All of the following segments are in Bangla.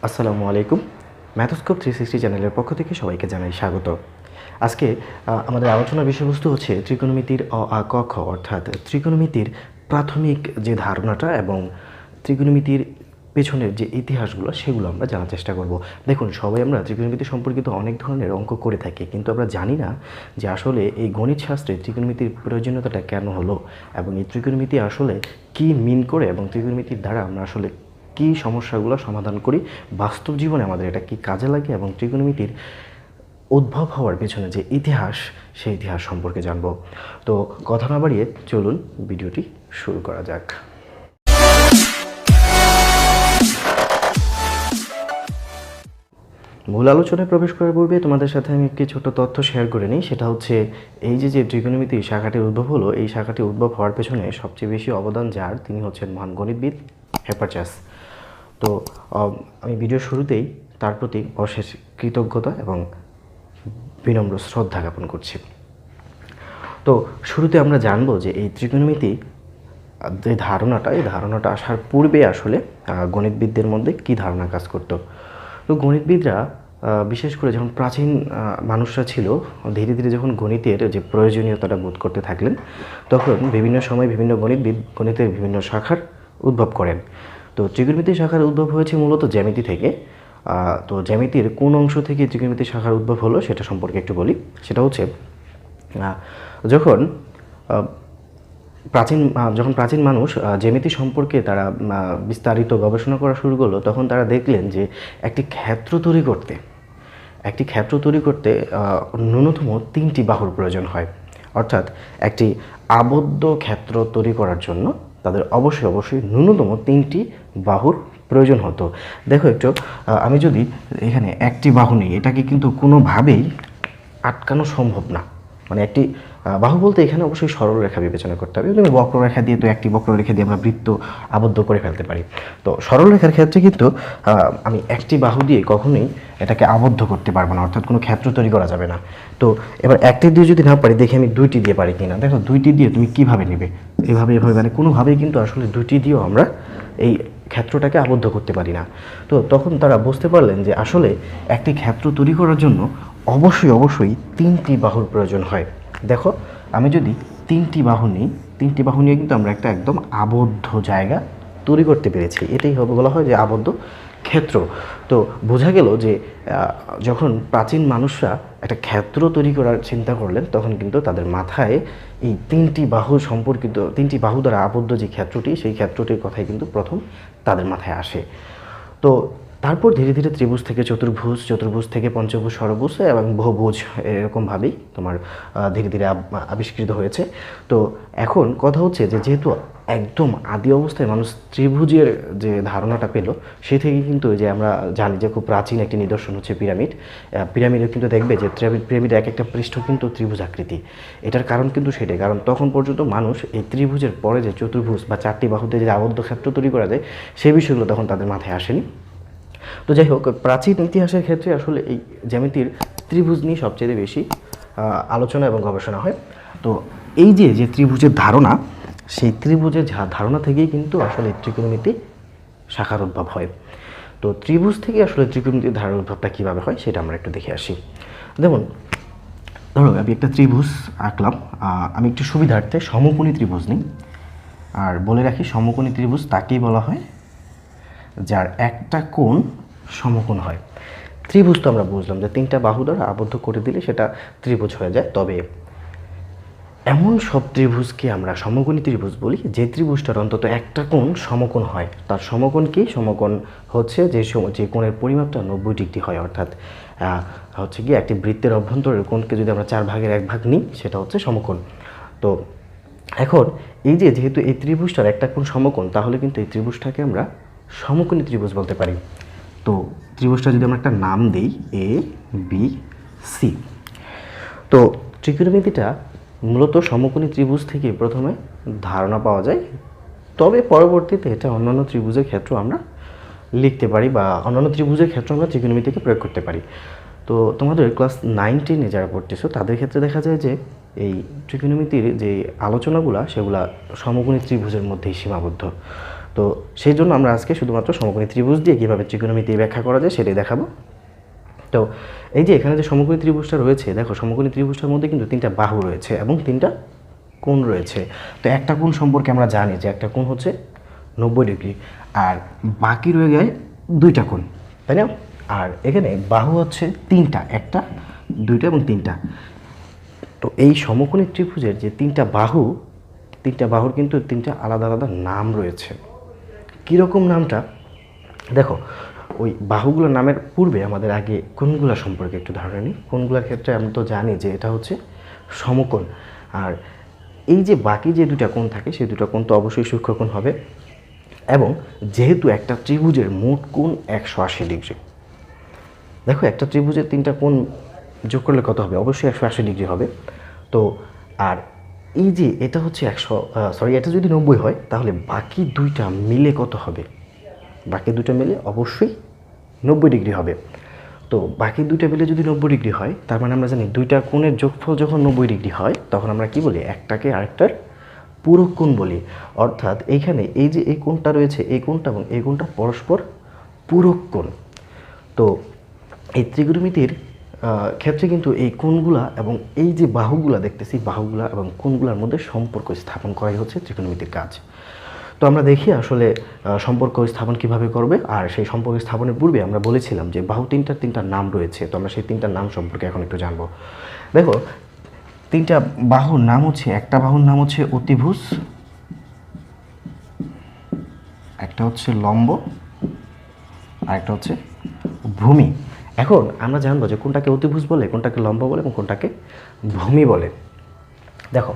আসসালামু আলাইকুম। ম্যাথস্কোপ 360 চ্যানেলের পক্ষ থেকে সবাইকে জানাই স্বাগত। আজকে আমাদের আলোচনার বিষয়বস্তু হচ্ছে ত্রিকোণমিতির অ, আ, ক, খ অর্থাৎ ত্রিকোণমিতির প্রাথমিক যে ধারণাটা এবং ত্রিকোণমিতির পেছনের যে ইতিহাসগুলো সেগুলো আমরা জানার চেষ্টা করব। দেখুন, সবাই আমরা ত্রিকোণমিতি সম্পর্কিত অনেক ধরনের অঙ্ক করে থাকি, কিন্তু আমরা জানি না যে আসলে এই গণিত শাস্ত্রে ত্রিকোণমিতির প্রয়োজনীয়তাটা কেন হলো এবং এই ত্রিকোণমিতি আসলে কি মিন করে এবং ত্রিকোণমিতির দ্বারা আমরা আসলে কী সমস্যাগুলো সমাধান করি, বাস্তব জীবনে আমাদের এটা কি কাজে লাগে এবং ত্রিকোণমিতির উদ্ভব হওয়ার পেছনে যে ইতিহাস সেই ইতিহাস সম্পর্কে জানব। তো কথা না বাড়িয়ে চলুন ভিডিওটি শুরু করা যাক। মূল আলোচনায় প্রবেশ করার পূর্বে তোমাদের সাথে আমি একটি ছোট তথ্য শেয়ার করে নিই। সেটা হচ্ছে এই যে ত্রিকোণমিতি শাখাটির উদ্ভব হলো, এই শাখাটি উদ্ভব হওয়ার পেছনে সবচেয়ে বেশি অবদান যার, তিনি হচ্ছেন মহান গণিতবিদ হিপারচাস। তো আমি ভিডিওর শুরুতেই তার প্রতি অশেষ কৃতজ্ঞতা এবং বিনম্র শ্রদ্ধা জ্ঞাপন করছি। তো শুরুতে আমরা জানবো যে এই ত্রিকোণমিতি যে ধারণাটা, এই ধারণাটা আসার পূর্বে আসলে গণিতবিদদের মধ্যে কী ধারণা কাজ করতো। তো গণিতবিদরা বিশেষ করে যখন প্রাচীন মানুষরা ছিল, ধীরে ধীরে যখন গণিতের যে প্রয়োজনীয়তাটা বোধ করতে থাকলেন, তখন বিভিন্ন সময় বিভিন্ন গণিতবিদ গণিতের বিভিন্ন শাখার উদ্ভব করেন। তো ত্রিকোণমিতি শাখার উদ্ভব হয়েছে মূলত জ্যামিতি থেকে। তো জ্যামিতির কোন অংশ থেকে ত্রিকোণমিতি শাখার উদ্ভব হলো সেটা সম্পর্কে একটু বলি। সেটা হচ্ছে যখন প্রাচীন মানুষ জ্যামিতি সম্পর্কে তারা বিস্তারিত গবেষণা করা শুরু করলো, তখন তারা দেখলেন যে একটি ক্ষেত্র তৈরি করতে ন্যূনতম 3টি বাহুর প্রয়োজন হয়। অর্থাৎ একটি আবদ্ধ ক্ষেত্র তৈরি করার জন্য তাদের অবশ্যই ন্যূনতম 3টি বাহুর প্রয়োজন হতো। দেখো একটু, আমি যদি এখানে একটি বাহু নিই, এটাকে কিন্তু কোনোভাবেই আটকানো সম্ভব না। মানে একটি বাহু বলতে এখানে অবশ্যই সরলরেখা বিবেচনা করতে হবে। তুমি বক্ররেখা দিয়ে, তো একটি বক্ররেখা দিয়ে আমরা বৃত্ত আবদ্ধ করে ফেলতে পারি। তো সরলরেখার ক্ষেত্রে কিন্তু আমি একটি বাহু দিয়ে কখনোই এটাকে আবদ্ধ করতে পারবো না, অর্থাৎ কোনো ক্ষেত্র তৈরি করা যাবে না। তো এবার একটি দিয়ে যদি না পারি, দেখি আমি 2টি দিয়ে পারি কিনা। দেখো 2টি দিয়ে তুমি কীভাবে নেবে, এভাবে মানে কোনোভাবেই কিন্তু আসলে 2টি দিয়েও আমরা এই ক্ষেত্রটাকে আবদ্ধ করতে পারি না। তো তখন তারা বুঝতে পারলেন যে আসলে একটি ক্ষেত্র তৈরি করার জন্য অবশ্যই 3টি বাহুর প্রয়োজন হয়। দেখো, আমি যদি 3টি বাহু নিই, 3টি বাহু নিয়ে কিন্তু আমরা একটা একদম আবদ্ধ জায়গা তৈরি করতে পেরেছি। এটাই বলা হয় যে আবদ্ধ ক্ষেত্র। তো বোঝা গেল যে যখন প্রাচীন মানুষরা একটা ক্ষেত্র তৈরি করার চিন্তা করলেন, তখন কিন্তু তাদের মাথায় এই 3টি বাহু দ্বারা আবদ্ধ যে ক্ষেত্রটি, সেই ক্ষেত্রটির কথাই কিন্তু প্রথম তাদের মাথায় আসে। তো তারপর ধীরে ধীরে ত্রিভুজ থেকে চতুর্ভুজ, চতুর্ভুজ থেকে পঞ্চভুজ, ষড়ভুজ এবং বহুভুজ, এরকমভাবেই তোমার ধীরে ধীরে আবিষ্কৃত হয়েছে। তো এখন কথা হচ্ছে যে যেহেতু একদম আদি অবস্থায় মানুষ ত্রিভুজের যে ধারণাটা পেল, সে থেকে কিন্তু যে আমরা জানি যে খুব প্রাচীন একটি নিদর্শন হচ্ছে পিরামিড। পিরামিডে কিন্তু দেখবে যে পিরামিডের এক একটা পৃষ্ঠ কিন্তু ত্রিভুজ আকৃতি। এটার কারণ কিন্তু সেটাই, কারণ তখন পর্যন্ত মানুষ এই ত্রিভুজের পরে যে চতুর্ভুজ বা 4টি বাহুতে যে আবদ্ধ ক্ষেত্র তৈরি করা যায়, সেই বিষয়গুলো তখন তাদের মাথায় আসেনি। তো যাই হোক, প্রাচীন ইতিহাসের ক্ষেত্রে আসলে এই জ্যামিতির ত্রিভুজ নিয়ে সবচেয়ে বেশি আলোচনা এবং গবেষণা হয়। তো এই যে ত্রিভুজের ধারণা, সেই ত্রিভুজের ধারণা থেকেই কিন্তু আসলে ত্রিকোণমিতি শাখার উদ্ভব হয়। তো ত্রিভুজ থেকে আসলে ত্রিকোণমিতির ধারণার উদ্ভবটা কীভাবে হয় সেটা আমরা একটু দেখে আসি। যেমন ধরো আমি একটা ত্রিভুজ আঁকলাম, আমি একটু সুবিধার্থে সমকোণী ত্রিভুজ নিই। আর বলে রাখি, সমকোণী ত্রিভুজ তাকেই বলা হয় যার একটা কোণ সমকোণ হয়। ত্রিভুজ তো আমরা বুঝলাম যে 3টা বাহু দ্বারা আবদ্ধ করে দিলে সেটা ত্রিভুজ হয়ে যায়। তবে এমন সব ত্রিভুজকে আমরা সমকোণী ত্রিভুজ বলি যে ত্রিভুজটার অন্তত একটা কোণ সমকোণ হয়। তার সমকোণ কি? সমকোণ হচ্ছে যে কোণের পরিমাপটা 90 ডিগ্রি হয়। অর্থাৎ হচ্ছে কি, একটি বৃত্তের অভ্যন্তরের কোণকে যদি আমরা 4 ভাগের 1 ভাগ নিই, সেটা হচ্ছে সমকোণ। তো এখন এই যেহেতু এই ত্রিভুজটার একটা কোণ সমকোণ, তাহলে কিন্তু এই ত্রিভুজটাকে আমরা সমকোণী ত্রিভুজ বলতে পারি। তো ত্রিভুজটা যদি আমরা একটা নাম দিই এ বি সি, তো ত্রিকোণমিতিটা মূলত সমকোণী ত্রিভুজ থেকে প্রথমে ধারণা পাওয়া যায়। তবে পরবর্তীতে এটা অন্যান্য ত্রিভুজের ক্ষেত্র আমরা লিখতে পারি বা অন্যান্য ত্রিভুজের ক্ষেত্রে আমরা ত্রিকোণমিতিকে প্রয়োগ করতে পারি। তো তোমাদের ক্লাস 9-10-এ যারা পড়তেছো, তাদের ক্ষেত্রে দেখা যায় যে এই ত্রিকোণমিতির যে আলোচনাগুলো, সেগুলা সমকোণী ত্রিভুজের মধ্যেই সীমাবদ্ধ। তো সেই জন্য আমরা আজকে শুধুমাত্র সমকোণী ত্রিভুজ দিয়ে কীভাবে ত্রিকোণমিতি ব্যাখ্যা করা যায় সেটাই দেখাবো। তো এই যে এখানে যে সমকোণী ত্রিভুজটা রয়েছে, দেখো সমকোণী ত্রিভুজটার মধ্যে কিন্তু 3টা বাহু রয়েছে এবং 3টা কোণ রয়েছে। তো একটা কোণ সম্পর্কে আমরা জানি যে একটা কোণ হচ্ছে 90 ডিগ্রি, আর বাকি রয়ে যায় 2টা কোণ, তাই না? আর এখানে বাহু হচ্ছে 3টা, 1টা 2টা এবং 3টা। তো এই সমকোণী ত্রিভুজের যে 3টা বাহুর কিন্তু 3টা আলাদা আলাদা নাম রয়েছে। কীরকম নামটা দেখো, ওই বাহুগুলোর নামের পূর্বে আমাদের আগে কোণগুলো সম্পর্কে একটু ধারণা নিই। কোণগুলোর ক্ষেত্রে আমরা তো জানি যে এটা হচ্ছে সমকোণ, আর এই যে বাকি যে 2টা কোণ থাকে সেই 2টা কোণ তো অবশ্যই সূক্ষ্মকোণ হবে। এবং যেহেতু একটা ত্রিভুজের মোট কোণ 180 ডিগ্রি, দেখো একটা ত্রিভুজের 3টা কোণ যোগ করলে কত হবে? অবশ্যই 180 ডিগ্রি হবে। তো আর এই যে এটা হচ্ছে এটা যদি 90 হয় তাহলে বাকি 2টা মিলে কত হবে? বাকি 2টা মিলে অবশ্যই 90 ডিগ্রি হবে। তো বাকি 2টা মিলে যদি 90 ডিগ্রি হয়, তার মানে আমরা জানি 2টা কোণের যোগফল যখন 90 ডিগ্রি হয় তখন আমরা কি বলি? একটাকে আরেকটার পূরক কোণ বলি। অর্থাৎ এইখানে এই যে এই কোণটা রয়েছে, এই কোণটা এবং এই কোণটা পরস্পর পূরক কোণ। তো এই ত্রিকোণমিতির ক্ষেত্রে কিন্তু এই কোণগুলা এবং এই যে বাহুগুলা দেখতেছি, বাহুগুলা এবং কোণগুলোর মধ্যে সম্পর্ক স্থাপন করাই হচ্ছে ত্রিকোণমিতির কাজ। তো আমরা দেখি আসলে সম্পর্ক স্থাপন কিভাবে করবে। আর সেই সম্পর্ক স্থাপনের পূর্বে আমরা বলেছিলাম যে বাহু 3টার নাম রয়েছে। তো আমরা সেই 3টার নাম সম্পর্কে এখন একটু জানবো। দেখো 3টা বাহুর নাম হচ্ছে, একটা বাহুর নাম হচ্ছে অতিভুজ, একটা হচ্ছে লম্ব, আর একটা হচ্ছে ভূমি। এখন আমরা জানবো যে কোনটাকে অতিভুজ বলে, কোনটাকে লম্ব বলে এবং কোনটাকে ভূমি বলে। দেখো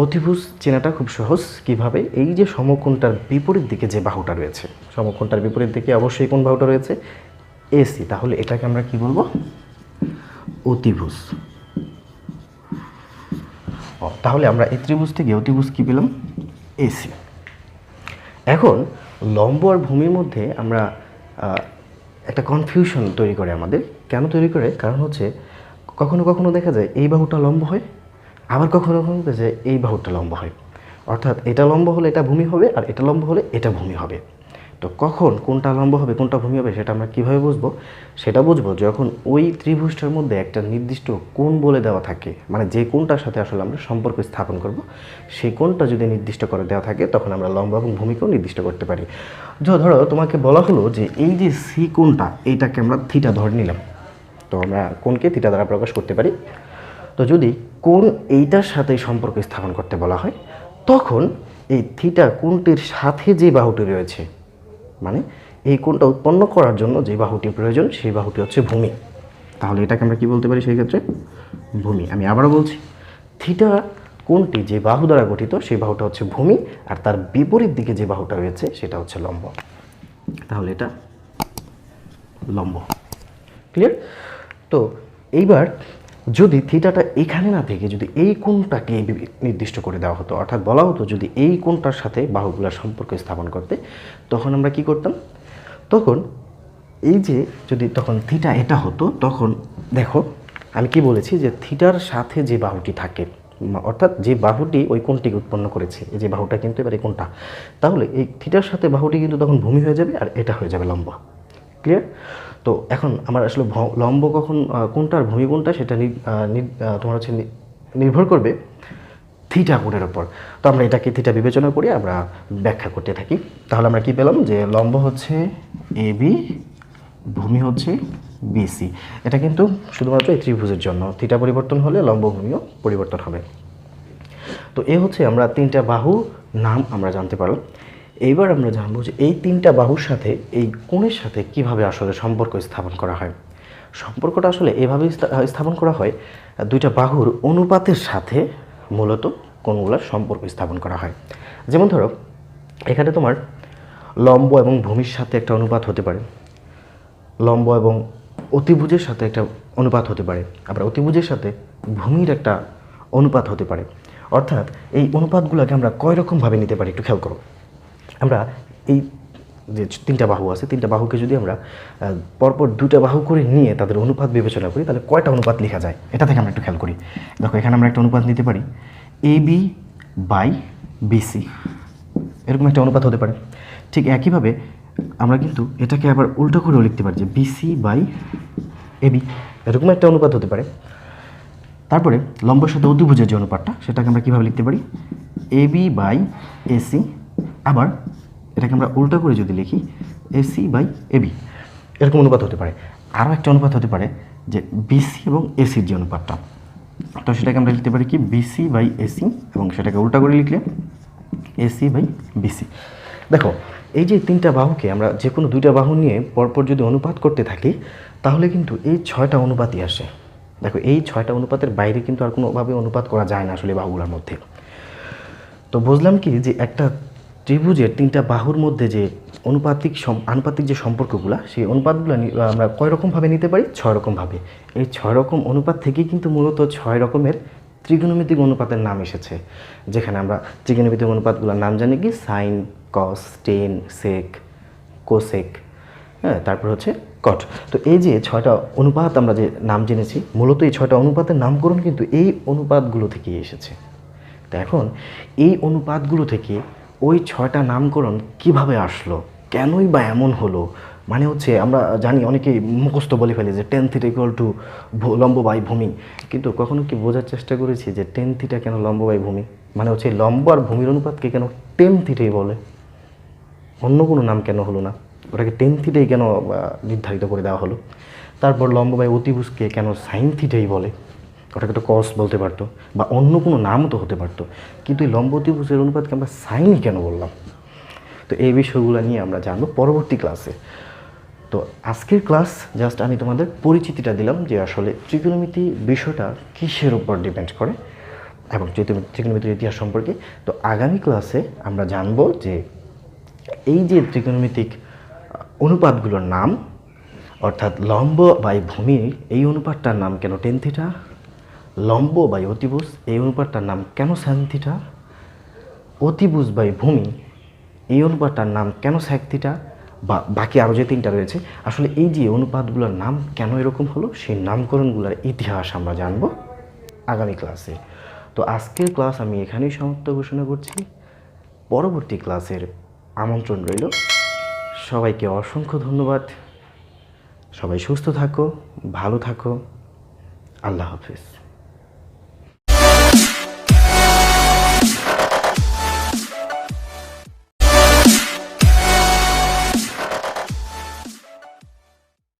অতিভুজ চেনাটা খুব সহজ। কিভাবে? এই যে সমকোণটার বিপরীত দিকে যে বাহুটা রয়েছে, সমকোণটার বিপরীত দিকে অবশ্যই কোন বাহুটা রয়েছে? এসি। তাহলে এটাকে আমরা কি বলবো? অতিভুজ। তাহলে আমরা এই ত্রিভুজ থেকে অতিভুজ কি পেলাম? এসি। এখন লম্ব আর ভূমির মধ্যে আমরা একটা কনফিউশন তৈরি করে আমাদের। কেন তৈরি করে? কারণ হচ্ছে কখনো কখনো দেখা যায় এই বাহুটা লম্ব হয়, আবার কখনো কখনো দেখা যায় এই বাহুটা লম্ব হয়। অর্থাৎ এটা লম্ব হলে এটা ভূমি হবে, আর এটা লম্ব হলে এটা ভূমি হবে। তো কখন কোনটা লম্ব হবে কোনটা ভূমি হবে সেটা আমরা কীভাবে বুঝবো? সেটা বুঝবো যখন ওই ত্রিভুজটার মধ্যে একটা নির্দিষ্ট কোণ বলে দেওয়া থাকে, মানে যে কোণটার সাথে আসলে আমরা সম্পর্ক স্থাপন করব সেই কোণটা যদি নির্দিষ্ট করে দেওয়া থাকে তখন আমরা লম্ব এবং ভূমিকেও নির্দিষ্ট করতে পারি। ধরো তোমাকে বলা হলো যে এই যে সি কোণটা, এইটাকে আমরা থিটা ধরে নিলাম। তো আমরা কোণকে থিটা দ্বারা প্রকাশ করতে পারি। তো যদি কোণ এইটার সাথে সম্পর্ক স্থাপন করতে বলা হয় তখন এই থিটা কোণটির সাথে যে বাহুটি রয়েছে, মানে এই কোণটা উৎপন্ন করার জন্য যে বাহুটি প্রয়োজন সেই বাহুটি হচ্ছে ভূমি। তাহলে এটাকে আমরা কি বলতে পারি সেই ক্ষেত্রে? ভূমি। আমি আবারও বলছি, থিটা কোণটি যে বাহু দ্বারা গঠিত সেই বাহুটা হচ্ছে ভূমি, আর তার বিপরীত দিকে যে বাহুটা রয়েছে সেটা হচ্ছে লম্ব। তাহলে এটা লম্ব। ক্লিয়ার? তো এইবার যদি থিটাটা এখানে না থেকে যদি এই কোণটাকে নির্দিষ্ট করে দেওয়া হতো, অর্থাৎ বলা হতো যদি এই কোণটার সাথে বাহুগুলোর সম্পর্ক স্থাপন করতে, তখন আমরা কি করতাম? তখন এই যে যদি তখন থিটা এটা হতো, তখন দেখো আমি কি বলেছি যে থিটার সাথে যে বাহুটি থাকে, অর্থাৎ যে বাহুটি ওই কোণটিকে উৎপন্ন করেছে, এই যে বাহুটা কিন্তু এবার এই কোণটা, তাহলে এই থিটার সাথে বাহুটি কিন্তু তখন ভূমি হয়ে যাবে আর এটা হয়ে যাবে লম্ব। ক্লিয়ার? তো এখন আমার আসলে লম্ব কখন কোনটা আর ভূমি কোনটা সেটা তোমার হচ্ছে নির্ভর করবে থিটা কোণের ওপর। তো আমরা এটাকে থিটা বিবেচনা করি, আমরা ব্যাখ্যা করতে থাকি। তাহলে আমরা কি পেলাম? যে লম্ব হচ্ছে এবি, ভূমি হচ্ছে বিসি। এটা কিন্তু শুধুমাত্র এই ত্রিভুজের জন্য। থিটা পরিবর্তন হলে লম্ব ভূমিও পরিবর্তন হবে। তো এ হচ্ছে আমরা 3টা বাহু নাম আমরা জানতে পারলাম। এইবার আমরা জানবো যে এই 3টা বাহুর সাথে এই কোণের সাথে কিভাবে আসলে সম্পর্ক স্থাপন করা হয়। সম্পর্কটা আসলে এভাবে স্থাপন করা হয়, 2টা বাহুর অনুপাতের সাথে মূলত কোণগুলোর সম্পর্ক স্থাপন করা হয়। যেমন ধরো এখানে তোমার লম্ব এবং ভূমির সাথে একটা অনুপাত হতে পারে, লম্ব এবং অতিভুজের সাথে একটা অনুপাত হতে পারে, আবার অতিভুজের সাথে ভূমির একটা অনুপাত হতে পারে। অর্থাৎ এই অনুপাতগুলোকে আমরা কয় রকমভাবে নিতে পারি একটু খেয়াল করো। আমরা এই যে 3টা বাহু আছে, 3টা বাহুকে যদি আমরা পরপর 2টা বাহু করে নিয়ে তাদের অনুপাত বিবেচনা করি তাহলে কয়টা অনুপাত লেখা যায় এটা থেকে আমরা একটু খেয়াল করি। দেখো এখানে আমরা একটা অনুপাত নিতে পারি এবি বাই বিসি, এরকম একটা অনুপাত হতে পারে। ঠিক একইভাবে আমরা কিন্তু এটাকে আবার উল্টো করেও লিখতে পারি যে বিসি বাই এবি, এরকম একটা অনুপাত হতে পারে। তারপরে লম্বের সাথে অতিভুজের যে অনুপাতটা সেটাকে আমরা কীভাবে লিখতে পারি, এবি বাই এসি। আবার এটাকে আমরা উল্টো করে যদি লিখি এসি বাই এবি, এরকম অনুপাত হতে পারে। আরও একটা অনুপাত হতে পারে যে বিসি এবং এসির যে অনুপাতটা, তো সেটাকে আমরা লিখতে পারি কি বিসি বাই এসি, এবং সেটাকে উল্টা করে লিখলে এসি বাই বিসি। দেখো এই যে তিনটা বাহুকে আমরা যে কোনো দুইটা বাহু নিয়ে পরপর যদি অনুপাত করতে থাকি তাহলে কিন্তু এই 6টা অনুপাতই আসে। দেখো এই 6টা অনুপাতের বাইরে কিন্তু আর কোনোভাবে অনুপাত করা যায় না আসলে বাহুগুলোর মধ্যে। তো বুঝলাম কি যে একটা ত্রিভুজের তিনটা বাহুর মধ্যে যে আনুপাতিক যে সম্পর্কগুলো, সেই অনুপাতগুলো আমরা কয় রকমভাবে নিতে পারি, 6 রকমভাবে। এই 6 রকম অনুপাত থেকেই কিন্তু মূলত 6 রকমের ত্রিকোণমিতিক অনুপাতের নাম এসেছে, যেখানে আমরা ত্রিকোণমিতিক অনুপাতগুলোর নাম জানি কি সাইন, কস, টেন, সেক, কোসেক, হ্যাঁ, তারপর হচ্ছে কট। তো এই যে 6টা অনুপাত আমরা যে নাম জেনেছি, মূলত এই 6টা অনুপাতের নামকরণ কিন্তু এই অনুপাতগুলো থেকেই এসেছে। তো এখন এই অনুপাতগুলো থেকে ওই 6টা নামকরণ কিভাবে আসলো, কেনই বা এমন হলো, মানে হচ্ছে আমরা জানি অনেকেই মুখস্থ বলে ফেলে যে টেন থিটা ইকুয়াল টু লম্ব বাই ভূমি, কিন্তু কখনো কি বোঝার চেষ্টা করেছি যে টেন থিটা কেন লম্ব বাই ভূমি, মানে হচ্ছে লম্ব আর ভূমির অনুপাতকে কেন টেন থিটাই বলে, অন্য কোনো নাম কেন হলো না, ওটাকে টেন থিটাই কেন নির্ধারিত করে দেওয়া হলো। তারপর লম্ব বাই অতিভুজকে কেন সাইন থিটাই বলে, ওটাকে তো কস বলতে পারতো বা অন্য কোনো নামও তো হতে পারতো, কিন্তু এই লম্ব অতিভুজের অনুপাতকে আমরা সাইনই কেন বললাম। তো এই বিষয়গুলো নিয়ে আমরা জানবো পরবর্তী ক্লাসে। তো আজকের ক্লাস জাস্ট আমি তোমাদের পরিচিতিটা দিলাম যে আসলে ত্রিকোণমিতি বিষয়টা কিসের উপর ডিপেন্ড করে এবং ত্রিকোণমিতির ইতিহাস সম্পর্কে। তো আগামী ক্লাসে আমরা জানবো যে এই যে ত্রিকোণমিতিক অনুপাতগুলোর নাম, অর্থাৎ লম্ব বাই ভূমি এই অনুপাতটার নাম কেন টেন থিটা, লম্ব বাই অতিভুজ এই অনুপাতটার নাম কেন সাইন থিটা, অতিভুজ বাই ভূমি এই অনুপাতটার নাম কেন সেক থিটা, বা বাকি আরও যে 3টা রয়েছে, আসলে এই যে অনুপাতগুলোর নাম কেন এরকম হলো সেই নামকরণগুলোর ইতিহাস আমরা জানব আগামী ক্লাসে। তো আজকের ক্লাস আমি এখানেই সমাপ্ত ঘোষণা করছি। পরবর্তী ক্লাসের আমন্ত্রণ রইল। সবাইকে অসংখ্য ধন্যবাদ। সবাই সুস্থ থাকো, ভালো থাকো। আল্লাহ হাফেজ।